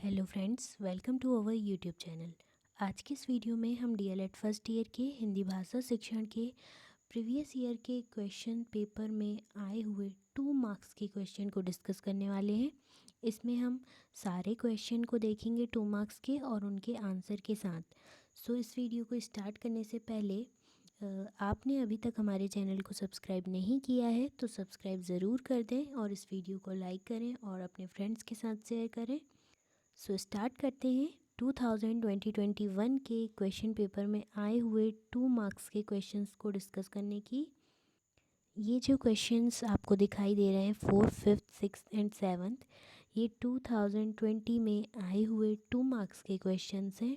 Hello friends, welcome to our YouTube channel. आज के इस वीडियो में हम डीएलएड फर्स्ट ईयर के हिंदी भाषा शिक्षण के प्रीवियस ईयर के क्वेश्चन पेपर में आए हुए 2 मार्क्स के क्वेश्चन को डिस्कस करने वाले हैं। इसमें हम सारे क्वेश्चन को देखेंगे 2 मार्क्स के और उनके आंसर के साथ। सो इस वीडियो को स्टार्ट करने से पहले आपने अभी तक हमारे चैनल को सब्सक्राइब नहीं किया है तो सब्सक्राइब ज़रूर कर दें और इस वीडियो को लाइक करें और अपने फ्रेंड्स के साथ शेयर करें। सो स्टार्ट करते हैं 2020-21 के क्वेश्चन पेपर में आए हुए 2 मार्क्स के क्वेश्चंस को डिस्कस करने की। ये जो क्वेश्चंस आपको दिखाई दे रहे हैं 4th, 5th, 6th and 7th, ये 2020 में आए हुए 2 मार्क्स के क्वेश्चंस हैं।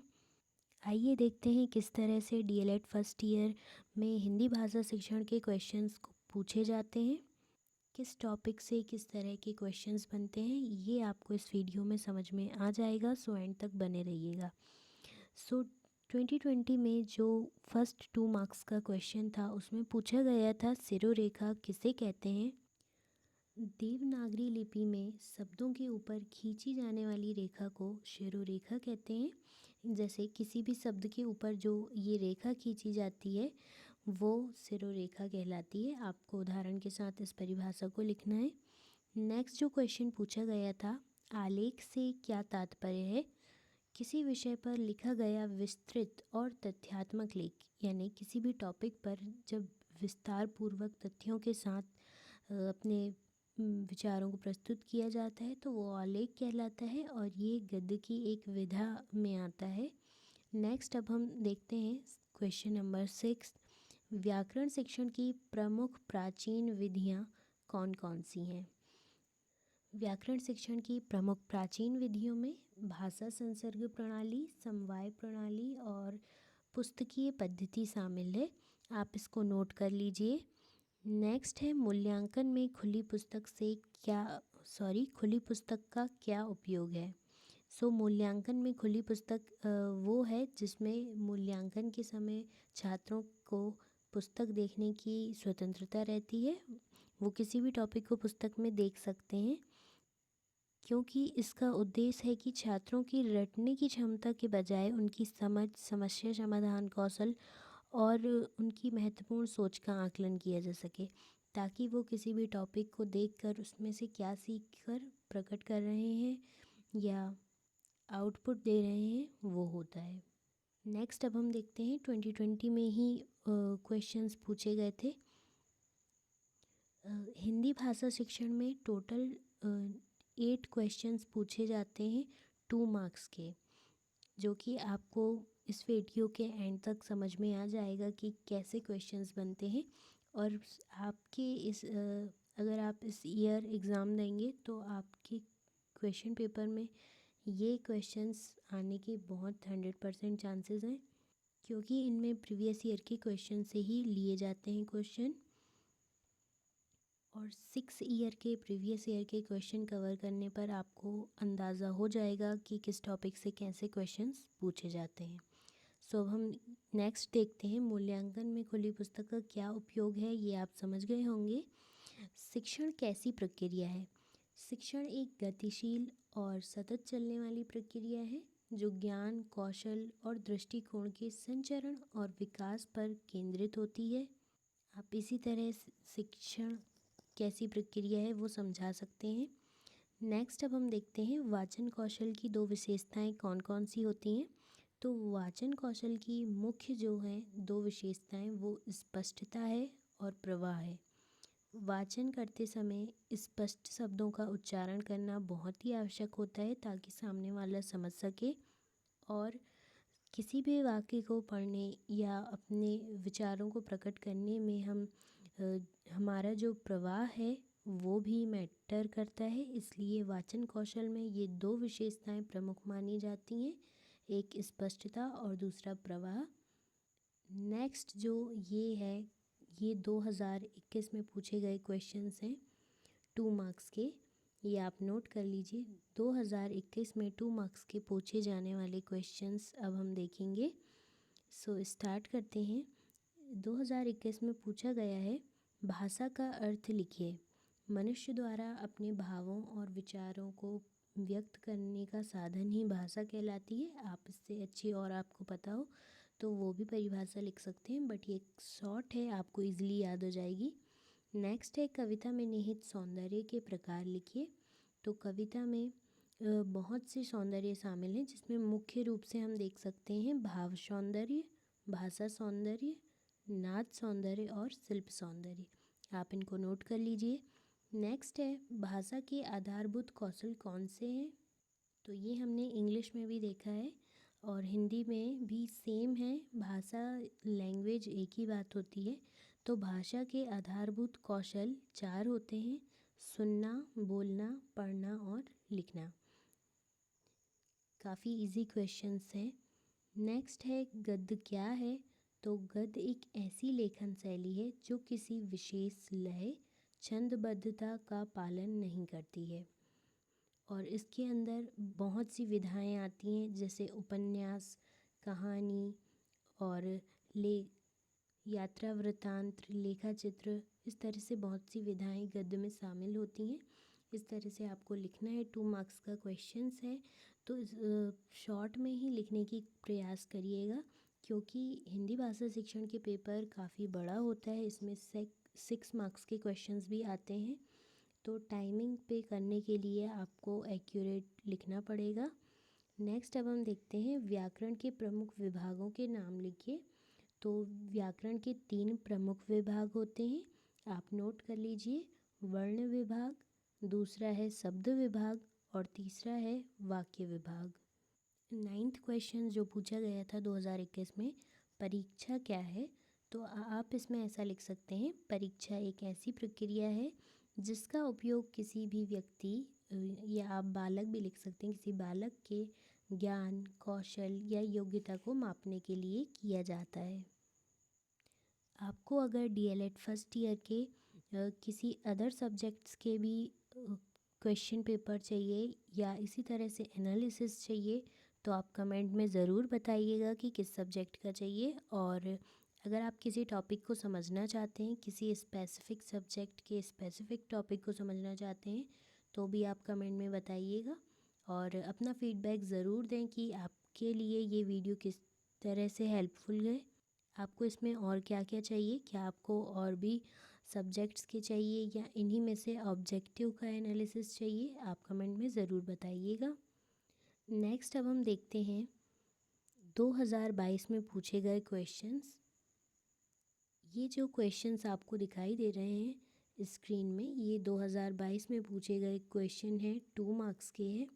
आइए देखते हैं किस तरह से डीएलएड फर्स्ट ईयर में हिंदी भाषा शिक्षण के क्वेश्चंस को पूछे जाते हैं, किस टॉपिक से किस तरह के क्वेश्चंस बनते हैं, ये आपको इस वीडियो में समझ में आ जाएगा। सो एंड तक बने रहिएगा। सो 2020 में जो फर्स्ट 2 मार्क्स का क्वेश्चन था उसमें पूछा गया था सिरोरेखा किसे कहते हैं। देवनागरी लिपि में शब्दों के ऊपर खींची जाने वाली रेखा को शिरोरेखा कहते हैं। जैसे किसी भी शब्द के ऊपर जो ये रेखा खींची जाती है वो सिरोरेखा कहलाती है। आपको उदाहरण के साथ इस परिभाषा को लिखना है। नेक्स्ट जो क्वेश्चन पूछा गया था, आलेख से क्या तात्पर्य है। किसी विषय पर लिखा गया विस्तृत और तथ्यात्मक लेख, यानी किसी भी टॉपिक पर जब विस्तार पूर्वक तथ्यों के साथ अपने विचारों को प्रस्तुत किया जाता है तो वो आलेख कहलाता है और ये गद्य की एक विधा में आता है। नेक्स्ट अब हम देखते हैं क्वेश्चन नंबर 6, व्याकरण शिक्षण की प्रमुख प्राचीन विधियाँ कौन कौन सी हैं। व्याकरण शिक्षण की प्रमुख प्राचीन विधियों में भाषा संसर्ग प्रणाली, समवाय प्रणाली और पुस्तकीय पद्धति शामिल है। आप इसको नोट कर लीजिए। नेक्स्ट है मूल्यांकन में खुली पुस्तक का क्या उपयोग है। सो मूल्यांकन में खुली पुस्तक वो है जिसमें मूल्यांकन के समय छात्रों को पुस्तक देखने की स्वतंत्रता रहती है। वो किसी भी टॉपिक को पुस्तक में देख सकते हैं, क्योंकि इसका उद्देश्य है कि छात्रों की रटने की क्षमता के बजाय उनकी समझ, समस्या समाधान कौशल और उनकी महत्वपूर्ण सोच का आकलन किया जा सके, ताकि वो किसी भी टॉपिक को देखकर उसमें से क्या सीखकर प्रकट कर रहे हैं या आउटपुट दे रहे हैं वो होता है। नेक्स्ट अब हम देखते हैं 2020 में ही क्वेश्चंस पूछे गए थे। हिंदी भाषा शिक्षण में टोटल 8 क्वेश्चंस पूछे जाते हैं 2 मार्क्स के, जो कि आपको इस वीडियो के एंड तक समझ में आ जाएगा कि कैसे क्वेश्चंस बनते हैं। और आपके अगर आप इस ईयर एग्ज़ाम देंगे तो आपके क्वेश्चन पेपर में ये क्वेश्चंस आने के बहुत 100% चांसेस हैं, क्योंकि इनमें प्रीवियस ईयर के क्वेश्चन से ही लिए जाते हैं क्वेश्चन। और 6 ईयर के प्रीवियस ईयर के क्वेश्चन कवर करने पर आपको अंदाज़ा हो जाएगा कि किस टॉपिक से कैसे क्वेश्चंस पूछे जाते हैं। सो अब हम नेक्स्ट देखते हैं मूल्यांकन में खुली पुस्तक का क्या उपयोग है। ये आप समझ गए होंगे। शिक्षण कैसी प्रक्रिया है। शिक्षण एक गतिशील और सतत चलने वाली प्रक्रिया है जो ज्ञान, कौशल और दृष्टिकोण के संचरण और विकास पर केंद्रित होती है। आप इसी तरह शिक्षण कैसी प्रक्रिया है वो समझा सकते हैं। नेक्स्ट अब हम देखते हैं वाचन कौशल की 2 विशेषताएं कौन कौन सी होती हैं। तो वाचन कौशल की मुख्य जो हैं 2 विशेषताएं वो स्पष्टता है और प्रवाह है। वाचन करते समय स्पष्ट शब्दों का उच्चारण करना बहुत ही आवश्यक होता है ताकि सामने वाला समझ सके, और किसी भी वाक्य को पढ़ने या अपने विचारों को प्रकट करने में हमारा जो प्रवाह है वो भी मैटर करता है। इसलिए वाचन कौशल में ये 2 विशेषताएं प्रमुख मानी जाती हैं, एक स्पष्टता और दूसरा प्रवाह। नेक्स्ट जो ये है, ये 2021 में पूछे गए क्वेश्चंस हैं 2 मार्क्स के, ये आप नोट कर लीजिए। 2021 में 2 मार्क्स के पूछे जाने वाले क्वेश्चंस अब हम देखेंगे। सो स्टार्ट करते हैं। 2021 में पूछा गया है, भाषा का अर्थ लिखिए। मनुष्य द्वारा अपने भावों और विचारों को व्यक्त करने का साधन ही भाषा कहलाती है। आप इससे अच्छी और आपको पता हो तो वो भी परिभाषा लिख सकते हैं, बट ये शॉर्ट है, आपको इजीली याद हो जाएगी। नेक्स्ट है कविता में निहित सौंदर्य के प्रकार लिखिए। तो कविता में बहुत से सौंदर्य शामिल हैं, जिसमें मुख्य रूप से हम देख सकते हैं भाव सौंदर्य, भाषा सौंदर्य, नाच सौंदर्य और शिल्प सौंदर्य। आप इनको नोट कर लीजिए। नेक्स्ट है भाषा के आधारभूत कौशल कौन से हैं। तो ये हमने इंग्लिश में भी देखा है और हिंदी में भी सेम है। भाषा लैंग्वेज एक ही बात होती है। तो भाषा के आधारभूत कौशल 4 होते हैं: सुनना, बोलना, पढ़ना और लिखना। काफ़ी इजी क्वेश्चंस हैं। नेक्स्ट है गद्य क्या है। तो गद्य एक ऐसी लेखन शैली है जो किसी विशेष लय, छंदबद्धता का पालन नहीं करती है और इसके अंदर बहुत सी विधाएं आती हैं, जैसे उपन्यास, कहानी और ले यात्रा वृत्तांत, लेखा चित्र। इस तरह से बहुत सी विधाएं गद्य में शामिल होती हैं। इस तरह से आपको लिखना है। 2 मार्क्स का क्वेश्चंस है, तो शॉर्ट में ही लिखने की प्रयास करिएगा, क्योंकि हिंदी भाषा शिक्षण के पेपर काफ़ी बड़ा होता है। इसमें 6 मार्क्स के क्वेश्चंस भी आते हैं, तो टाइमिंग पे करने के लिए आपको एक्यूरेट लिखना पड़ेगा। नेक्स्ट अब हम देखते हैं व्याकरण के प्रमुख विभागों के नाम लिखिए। तो व्याकरण के 3 प्रमुख विभाग होते हैं, आप नोट कर लीजिए। वर्ण विभाग, दूसरा है शब्द विभाग और तीसरा है वाक्य विभाग। 9th क्वेश्चन जो पूछा गया था 2021 में, परीक्षा क्या है। तो आप इसमें ऐसा लिख सकते हैं, परीक्षा एक ऐसी प्रक्रिया है जिसका उपयोग किसी भी व्यक्ति या आप बालक भी लिख सकते हैं, किसी बालक के ज्ञान, कौशल या योग्यता को मापने के लिए किया जाता है। आपको अगर डीएलएड फर्स्ट ईयर के किसी अदर सब्जेक्ट्स के भी क्वेश्चन पेपर चाहिए या इसी तरह से एनालिसिस चाहिए, तो आप कमेंट में ज़रूर बताइएगा कि किस सब्जेक्ट का चाहिए। और अगर आप किसी टॉपिक को समझना चाहते हैं, किसी स्पेसिफ़िक सब्जेक्ट के स्पेसिफ़िक टॉपिक को समझना चाहते हैं, तो भी आप कमेंट में बताइएगा और अपना फ़ीडबैक ज़रूर दें कि आपके लिए ये वीडियो किस तरह से हेल्पफुल है। आपको इसमें और क्या क्या चाहिए, क्या आपको और भी सब्जेक्ट्स के चाहिए या इन्हीं में से ऑब्जेक्टिव का एनालिसिस चाहिए, आप कमेंट में ज़रूर बताइएगा। नेक्स्ट अब हम देखते हैं 2022 में पूछे गए क्वेश्चंस। ये जो क्वेश्चंस आपको दिखाई दे रहे हैं स्क्रीन में, ये 2022 में पूछे गए क्वेश्चन हैं, 2 मार्क्स के हैं।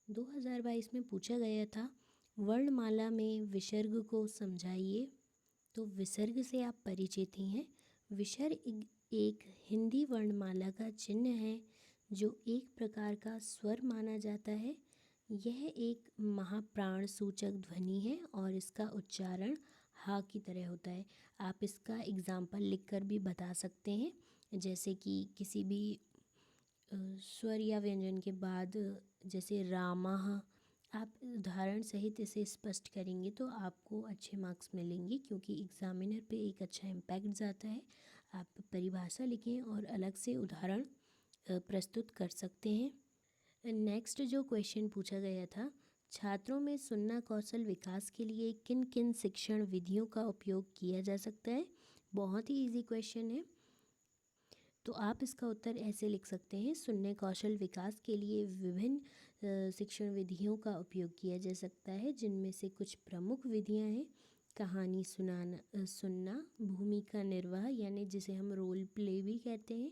2022 में पूछा गया था वर्णमाला में विसर्ग को समझाइए। तो विसर्ग से आप परिचित ही हैं। विसर्ग एक हिंदी वर्णमाला का चिन्ह है जो एक प्रकार का स्वर माना जाता है। यह एक महाप्राण सूचक ध्वनि है और इसका उच्चारण हा की तरह होता है। आप इसका एग्जाम्पल लिखकर भी बता सकते हैं, जैसे कि किसी भी स्वर या व्यंजन के बाद, जैसे रामः, आप उदाहरण सहित इसे स्पष्ट करेंगे तो आपको अच्छे मार्क्स मिलेंगे, क्योंकि एग्जामिनर पे एक अच्छा इम्पैक्ट जाता है। आप परिभाषा लिखें और अलग से उदाहरण प्रस्तुत कर सकते हैं। नेक्स्ट जो क्वेश्चन पूछा गया था, छात्रों में सुनना कौशल विकास के लिए किन किन शिक्षण विधियों का उपयोग किया जा सकता है। बहुत ही इजी क्वेश्चन है, तो आप इसका उत्तर ऐसे लिख सकते हैं, सुनने कौशल विकास के लिए विभिन्न शिक्षण विधियों का उपयोग किया जा सकता है, जिनमें से कुछ प्रमुख विधियां हैं। कहानी सुनना, भूमिका निर्वाह यानी जिसे हम रोल प्ले भी कहते हैं,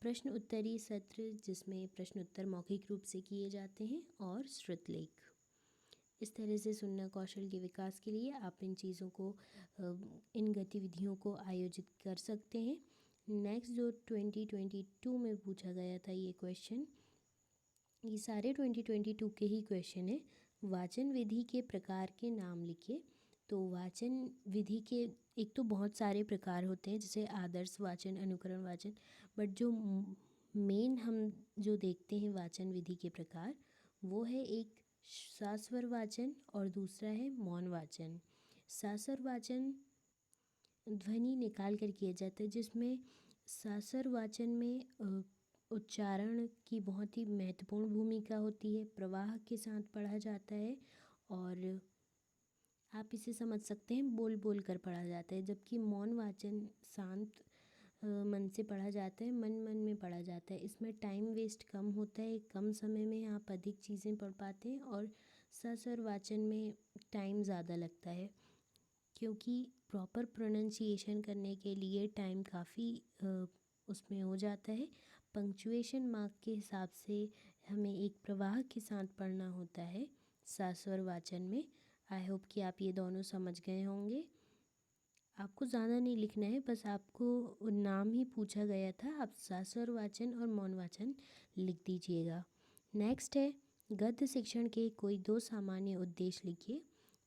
प्रश्न उत्तरी सत्र जिसमें प्रश्न उत्तर मौखिक रूप से किए जाते हैं, और श्रुतलेख। इस तरह से सुनना कौशल के विकास के लिए आप इन चीज़ों को, इन गतिविधियों को आयोजित कर सकते हैं। नेक्स्ट जो 2022 में पूछा गया था ये क्वेश्चन, ये सारे 2022 के ही क्वेश्चन है। वाचन विधि के प्रकार के नाम लिखिए। तो वाचन विधि के एक तो बहुत सारे प्रकार होते हैं, जैसे आदर्श वाचन, अनुकरण वाचन, बट जो मेन हम जो देखते हैं वाचन विधि के प्रकार, वो है एक सास्वर वाचन और दूसरा है मौन वाचन। सास्वर वाचन ध्वनि निकाल कर किया जाता है, जिसमें सासर वाचन में उच्चारण की बहुत ही महत्वपूर्ण भूमिका होती है, प्रवाह के साथ पढ़ा जाता है और आप इसे समझ सकते हैं बोल बोल कर पढ़ा जाता है, जबकि मौन वाचन शांत मन से पढ़ा जाता है, मन मन में पढ़ा जाता है। इसमें टाइम वेस्ट कम होता है, कम समय में आप अधिक चीज़ें पढ़ पाते हैं और सस्वर वाचन में टाइम ज़्यादा लगता है, क्योंकि प्रॉपर प्रोनंसिएशन करने के लिए टाइम काफ़ी उसमें हो जाता है। पंक्चुएशन मार्क के हिसाब से हमें एक प्रवाह के साथ पढ़ना होता है सस्वर वाचन में। आई होप कि आप ये दोनों समझ गए होंगे। आपको ज़्यादा नहीं लिखना है, बस आपको नाम ही पूछा गया था, आप सस्वर वाचन और मौन वाचन लिख दीजिएगा। नेक्स्ट है गद्य शिक्षण के कोई दो सामान्य उद्देश्य लिखिए।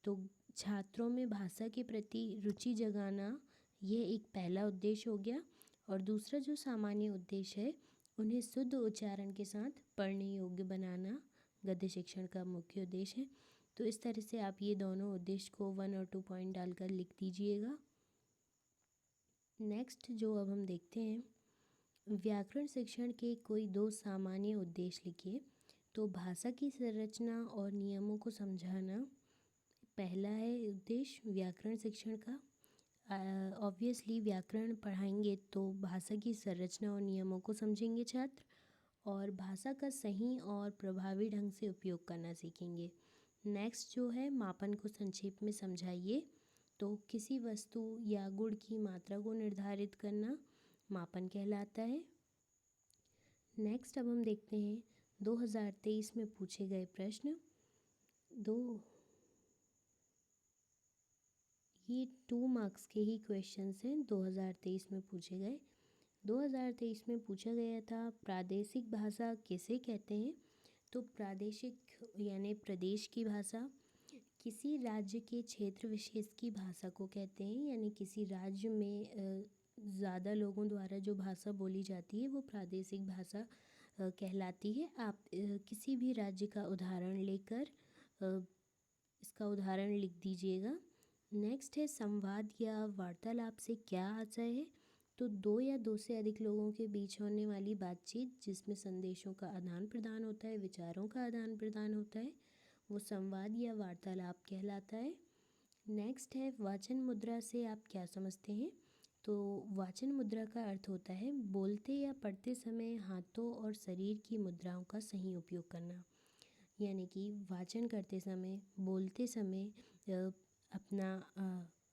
तो छात्रों में भाषा के प्रति रुचि जगाना, ये एक पहला उद्देश्य हो गया। और दूसरा जो सामान्य उद्देश्य है, उन्हें शुद्ध उच्चारण के साथ पढ़ने योग्य बनाना गद्य शिक्षण का मुख्य उद्देश्य है। तो इस तरह से आप ये दोनों उद्देश्य को 1 और 2 पॉइंट डालकर लिख दीजिएगा। नेक्स्ट जो अब हम देखते हैं, व्याकरण शिक्षण के कोई दो सामान्य उद्देश्य लिखिए। तो भाषा की संरचना और नियमों को समझाना पहला है उद्देश्य व्याकरण शिक्षण का। ऑब्वियसली व्याकरण पढ़ाएंगे तो भाषा की संरचना और नियमों को समझेंगे छात्र, और भाषा का सही और प्रभावी ढंग से उपयोग करना सीखेंगे। नेक्स्ट जो है मापन को संक्षेप में समझाइए। तो किसी वस्तु या गुण की मात्रा को निर्धारित करना मापन कहलाता है। नेक्स्ट अब हम देखते हैं 2023 में पूछे गए प्रश्न। ये 2 मार्क्स के ही क्वेश्चंस हैं 2023 में पूछे गए। 2023 में पूछा गया था प्रादेशिक भाषा किसे कहते हैं। तो प्रादेशिक यानी प्रदेश की भाषा, किसी राज्य के क्षेत्र विशेष की भाषा को कहते हैं, यानी किसी राज्य में ज़्यादा लोगों द्वारा जो भाषा बोली जाती है वो प्रादेशिक भाषा कहलाती है। आप किसी भी राज्य का उदाहरण लेकर इसका उदाहरण लिख दीजिएगा। नेक्स्ट है संवाद या वार्तालाप से क्या आशय है। तो दो या दो से अधिक लोगों के बीच होने वाली बातचीत जिसमें संदेशों का आदान प्रदान होता है, विचारों का आदान प्रदान होता है, वो संवाद या वार्तालाप कहलाता है। नेक्स्ट है वाचन मुद्रा से आप क्या समझते हैं। तो वाचन मुद्रा का अर्थ होता है बोलते या पढ़ते समय हाथों और शरीर की मुद्राओं का सही उपयोग करना, यानी कि वाचन करते समय, बोलते समय अपना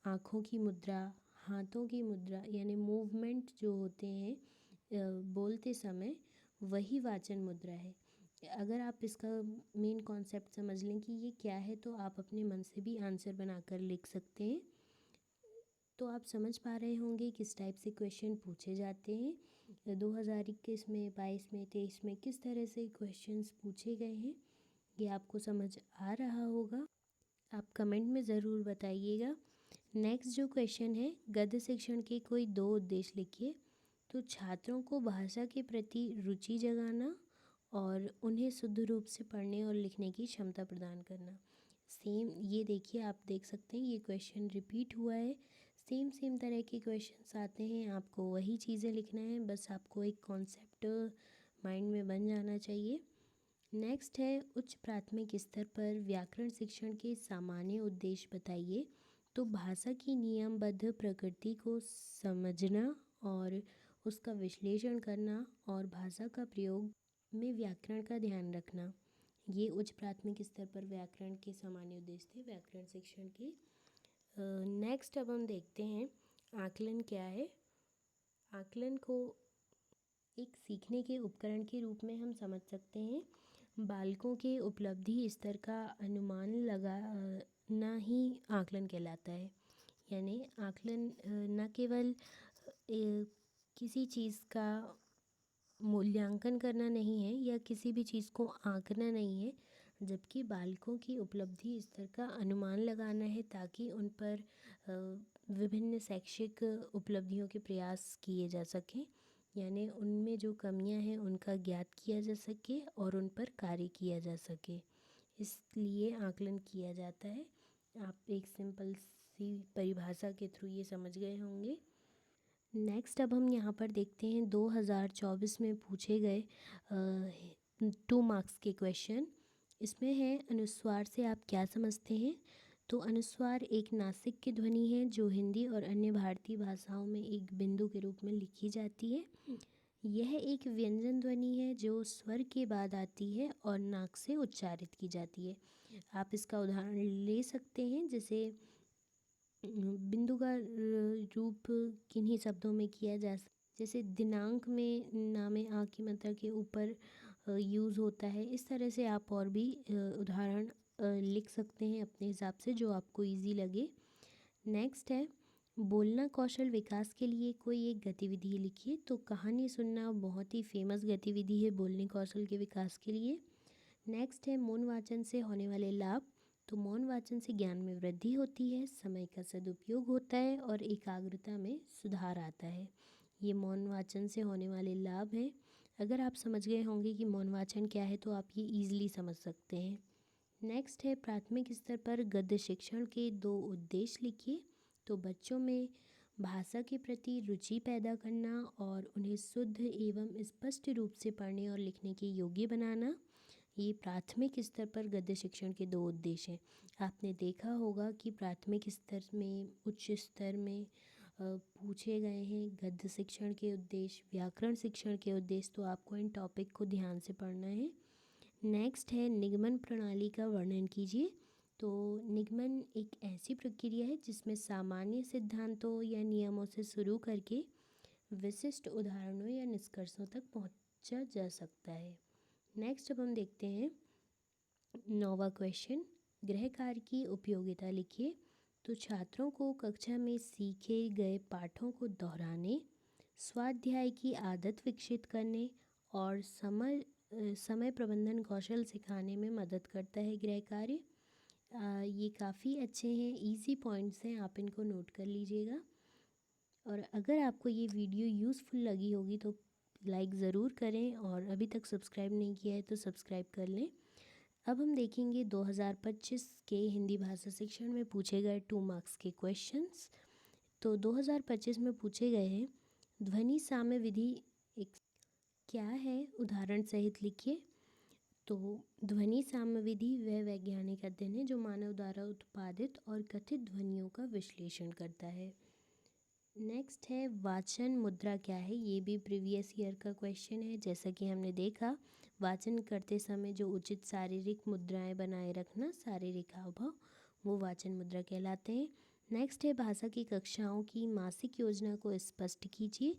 आँखों की मुद्रा, हाथों की मुद्रा यानी मूवमेंट जो होते हैं बोलते समय, वही वाचन मुद्रा है। अगर आप इसका मेन कॉन्सेप्ट समझ लें कि ये क्या है, तो आप अपने मन से भी आंसर बनाकर लिख सकते हैं। तो आप समझ पा रहे होंगे किस टाइप से क्वेश्चन पूछे जाते हैं। 2021 में, 22 में, 23 में किस तरह से क्वेश्चंस पूछे गए हैं, ये आपको समझ आ रहा होगा। आप कमेंट में ज़रूर बताइएगा। नेक्स्ट जो क्वेश्चन है, गद्य शिक्षण के कोई दो उद्देश्य लिखिए। तो छात्रों को भाषा के प्रति रुचि जगाना और उन्हें शुद्ध रूप से पढ़ने और लिखने की क्षमता प्रदान करना। सेम ये देखिए, आप देख सकते हैं ये क्वेश्चन रिपीट हुआ है। सेम तरह के क्वेश्चंस आते हैं, आपको वही चीज़ें लिखना है, बस आपको एक कॉन्सेप्ट माइंड में बन जाना चाहिए। नेक्स्ट है उच्च प्राथमिक स्तर पर व्याकरण शिक्षण के सामान्य उद्देश्य बताइए। तो भाषा की नियमबद्ध प्रकृति को समझना और उसका विश्लेषण करना और भाषा का प्रयोग में व्याकरण का ध्यान रखना, ये उच्च प्राथमिक स्तर पर व्याकरण के सामान्य उद्देश्य थे व्याकरण शिक्षण के। नेक्स्ट अब हम देखते हैं आकलन क्या है। आकलन को एक सीखने के उपकरण के रूप में हम समझ सकते हैं। बालकों के उपलब्धि स्तर का अनुमान लगाना ही आकलन कहलाता है। यानी आकलन न केवल किसी चीज़ का मूल्यांकन करना नहीं है या किसी भी चीज़ को आंकना नहीं है, जबकि बालकों की उपलब्धि स्तर का अनुमान लगाना है, ताकि उन पर विभिन्न शैक्षिक उपलब्धियों के प्रयास किए जा सकें, यानी उनमें जो कमियां हैं उनका ज्ञात किया जा सके और उन पर कार्य किया जा सके, इसलिए आकलन किया जाता है। आप एक सिंपल सी परिभाषा के थ्रू ये समझ गए होंगे। नेक्स्ट अब हम यहाँ पर देखते हैं 2024 में पूछे गए 2 मार्क्स के क्वेश्चन। इसमें है अनुस्वार से आप क्या समझते हैं। तो अनुस्वार एक नासिक ध्वनि है जो हिंदी और अन्य भारतीय भाषाओं में एक बिंदु के रूप में लिखी जाती है। यह एक व्यंजन ध्वनि है जो स्वर के बाद आती है और नाक से उच्चारित की जाती है। आप इसका उदाहरण ले सकते हैं, जैसे बिंदु का रूप किन्हीं शब्दों में किया जा सकता, जैसे दिनांक में ना में आ की मात्रा के ऊपर यूज़ होता है। इस तरह से आप और भी उदाहरण लिख सकते हैं अपने हिसाब से, जो आपको इजी लगे। नेक्स्ट है बोलना कौशल विकास के लिए कोई एक गतिविधि लिखिए। तो कहानी सुनना बहुत ही फेमस गतिविधि है बोलने कौशल के विकास के लिए। नेक्स्ट है मौन वाचन से होने वाले लाभ। तो मौन वाचन से ज्ञान में वृद्धि होती है, समय का सदुपयोग होता है और एकाग्रता में सुधार आता है। ये मौन वाचन से होने वाले लाभ हैं। अगर आप समझ गए होंगे कि मौन वाचन क्या है तो आप ये ईजिली समझ सकते हैं। नेक्स्ट है प्राथमिक स्तर पर गद्य शिक्षण के 2 उद्देश्य लिखिए। तो बच्चों में भाषा के प्रति रुचि पैदा करना और उन्हें शुद्ध एवं स्पष्ट रूप से पढ़ने और लिखने के योग्य बनाना। ये प्राथमिक स्तर पर गद्य शिक्षण के 2 उद्देश्य हैं। आपने देखा होगा कि प्राथमिक स्तर में, उच्च स्तर में पूछे गए हैं गद्य शिक्षण के उद्देश्य, व्याकरण शिक्षण के उद्देश्य। तो आपको इन टॉपिक को ध्यान से पढ़ना है। नेक्स्ट है निगमन प्रणाली का वर्णन कीजिए। तो निगमन एक ऐसी प्रक्रिया है जिसमें सामान्य सिद्धांतों या नियमों से शुरू करके विशिष्ट उदाहरणों या निष्कर्षों तक पहुंचा जा सकता है। नेक्स्ट अब हम देखते हैं 9वां क्वेश्चन, गृह कार्य की उपयोगिता लिखिए। तो छात्रों को कक्षा में सीखे गए पाठों को दोहराने, स्वाध्याय की आदत विकसित करने और समय प्रबंधन कौशल सिखाने में मदद करता है गृह कार्य। ये काफ़ी अच्छे हैं, इजी पॉइंट्स हैं, आप इनको नोट कर लीजिएगा। और अगर आपको ये वीडियो यूज़फुल लगी होगी तो लाइक ज़रूर करें, और अभी तक सब्सक्राइब नहीं किया है तो सब्सक्राइब कर लें। अब हम देखेंगे 2025 के हिंदी भाषा शिक्षण में पूछे गए 2 मार्क्स के क्वेश्चंस। तो 2025 में पूछे गए हैं ध्वनि साम्य विधि एक क्या है, उदाहरण सहित लिखिए। तो ध्वनि साम्य विधि वह वैज्ञानिक अध्ययन है जो मानव द्वारा उत्पादित और कथित ध्वनियों का विश्लेषण करता है। नेक्स्ट है वाचन मुद्रा क्या है। ये भी प्रीवियस ईयर का क्वेश्चन है। जैसा कि हमने देखा, वाचन करते समय जो उचित शारीरिक मुद्राएं बनाए रखना, शारीरिक हाव भाव, वो वाचन मुद्रा कहलाते हैं। नेक्स्ट है भाषा की कक्षाओं की मासिक योजना को स्पष्ट कीजिए।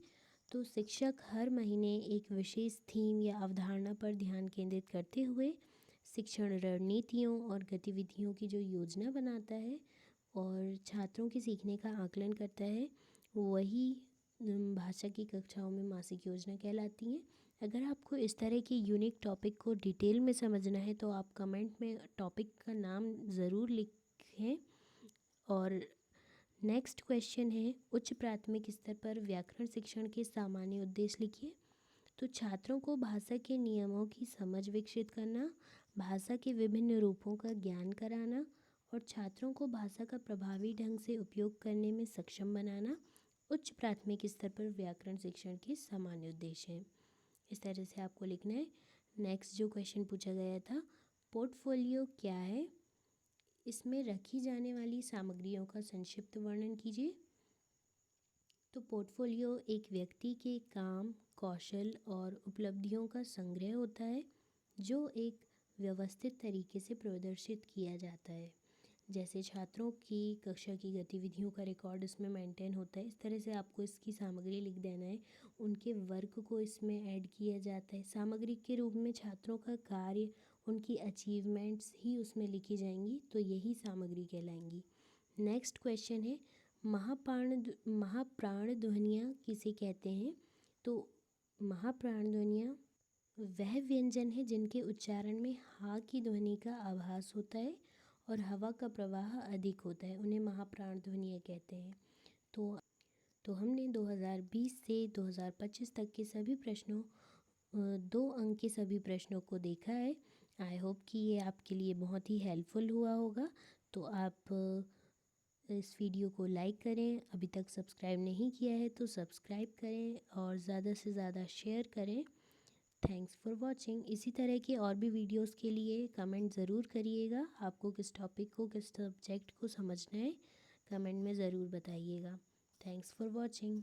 तो शिक्षक हर महीने एक विशेष थीम या अवधारणा पर ध्यान केंद्रित करते हुए शिक्षण रणनीतियों और गतिविधियों की जो योजना बनाता है और छात्रों के सीखने का आकलन करता है, वही भाषा की कक्षाओं में मासिक योजना कहलाती हैं। अगर आपको इस तरह की यूनिक टॉपिक को डिटेल में समझना है तो आप कमेंट में टॉपिक का नाम ज़रूर लिखें। और नेक्स्ट क्वेश्चन है उच्च प्राथमिक स्तर पर व्याकरण शिक्षण के सामान्य उद्देश्य लिखिए। तो छात्रों को भाषा के नियमों की समझ विकसित करना, भाषा के विभिन्न रूपों का ज्ञान कराना और छात्रों को भाषा का प्रभावी ढंग से उपयोग करने में सक्षम बनाना उच्च प्राथमिक स्तर पर व्याकरण शिक्षण के सामान्य उद्देश्य हैं। इस तरह से आपको लिखना है। नेक्स्ट जो क्वेश्चन पूछा गया था, पोर्टफोलियो क्या है, इसमें रखी जाने वाली सामग्रियों का संक्षिप्त वर्णन कीजिए। तो पोर्टफोलियो एक व्यक्ति के काम, कौशल और उपलब्धियों का संग्रह होता है जो एक व्यवस्थित तरीके से प्रदर्शित किया जाता है। जैसे छात्रों की कक्षा की गतिविधियों का रिकॉर्ड इसमें मेंटेन होता है, इस तरह से आपको इसकी सामग्री लिख देना है। उनके वर्क को इसमें ऐड किया जाता है। सामग्री के रूप में छात्रों का कार्य, उनकी अचीवमेंट्स ही उसमें लिखी जाएंगी, तो यही सामग्री कहलाएंगी। नेक्स्ट क्वेश्चन है महाप्राण ध्वनियाँ किसे कहते हैं। तो महाप्राण ध्वनियाँ वह व्यंजन है जिनके उच्चारण में हा की ध्वनि का आभास होता है और हवा का प्रवाह अधिक होता है, उन्हें महाप्राण ध्वनियाँ कहते हैं। तो हमने 2020 से 2025 तक के सभी प्रश्नों 2 अंक के सभी प्रश्नों को देखा है। आई होप कि ये आपके लिए बहुत ही हेल्पफुल हुआ होगा। तो आप इस वीडियो को लाइक करें, अभी तक सब्सक्राइब नहीं किया है तो सब्सक्राइब करें और ज़्यादा से ज़्यादा शेयर करें। Thanks for watching. इसी तरह के और भी वीडियोस के लिए कमेंट ज़रूर करिएगा। आपको किस टॉपिक को, किस सब्जेक्ट को समझना है, कमेंट में ज़रूर बताइएगा। Thanks for watching.